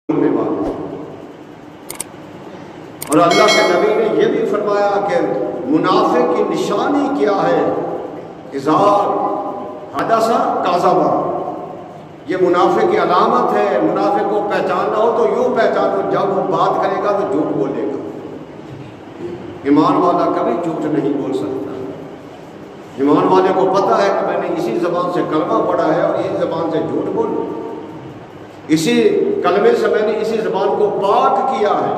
اور اللہ کے نبی نے یہ بھی فرمایا کہ منافق کی نشانی کیا ہے؟ اظہار حدث کاذب، یہ منافق کی علامت ہے۔ منافق کو پہچاننا ہو تو یوں پہچانو، جب وہ بات کرے گا تو جھوٹ بولے گا۔ ایمان والا کبھی جھوٹ نہیں بول سکتا۔ ایمان والے کو پتہ ہے کہ میں نے اسی زبان سے کلمہ پڑھا ہے اور اسی زبان سے جھوٹ بولوں، اسی کلمے سے میں نے اسی زبان کو پاک کیا ہے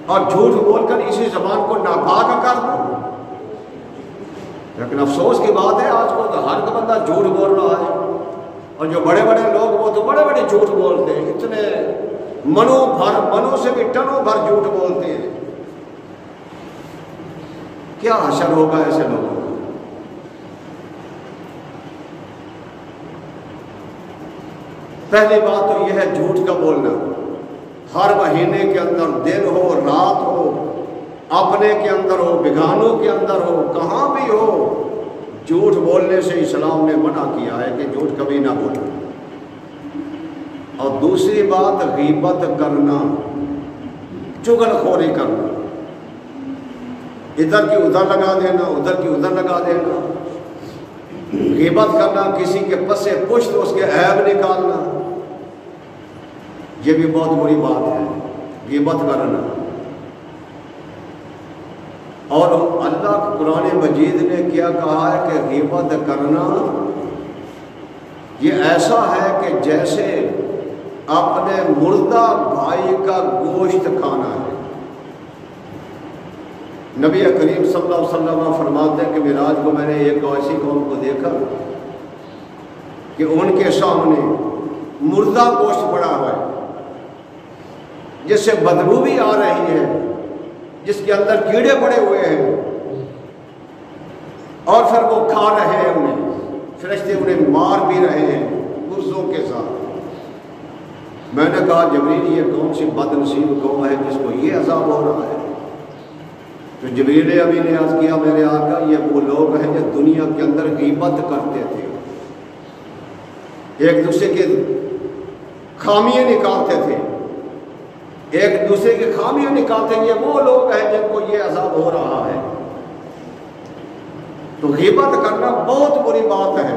اور جھوٹ بول کر اسی زبان کو ناپاک کر دوں۔ لیکن افسوس کی بات ہے آج کو تو ہر بندہ جھوٹ بول رہا ہے، اور جو بڑے بڑے لوگ وہ تو بڑے بڑے جھوٹ بولتے ہیں، اتنے منوں سے بھی ٹنوں بھر جھوٹ بولتے ہیں۔ کیا حشر ہوگا ایسے لوگوں کا؟ پہلی بات تو یہ ہے جھوٹ کا بولنا۔ ہر مہینے کے اندر دن ہو رات ہو، اپنے کے اندر ہو بیگانوں کے اندر ہو، کہاں بھی ہو، جھوٹ بولنے سے اسلام نے منع کیا ہے کہ جھوٹ کبھی نہ بولو۔ اور دوسری بات غیبت کرنا، چغل خوری کرنا، ادھر کی ادھر لگا دینا، ادھر کی ادھر لگا دینا، غیبت کرنا، کسی کے پس پشت اس کے عیب نکالنا، یہ بھی بہت بری بات ہے، غیبت کرنا۔ اور اللہ قرآن مجید نے کیا کہا ہے کہ غیبت کرنا یہ ایسا ہے کہ جیسے اپنے مردہ بھائی کا گوشت کھانا ہے۔ نبی کریم صلی اللہ علیہ وسلم فرماتے ہیں کہ معراج کو میں نے ایک ایسی قوم کو دیکھا کہ ان کے سامنے مردہ گوشت پڑا ہوا ہے، جس سے بدبو بھی آ رہی ہے، جس کے اندر کیڑے پڑے ہوئے ہیں، اور پھر وہ کھا رہے ہیں، انہیں فرشتے انہیں مار بھی رہے ہیں غرزوں کے ساتھ۔ میں نے کہا جبریل یہ کون سی بد نصیب قوم ہے جس کو یہ عذاب ہو رہا ہے؟ تو جبریل ابھی نے عرض کیا میرے آقا یہ وہ لوگ ہیں جو دنیا کے اندر غیبت کرتے تھے، ایک دوسرے کے خامیاں نکالتے تھے، ایک دوسرے کی خامیاں نکالتے ہیں، یہ وہ لوگ ہیں جن کو یہ عذاب ہو رہا ہے۔ تو غیبت کرنا بہت بری بات ہے۔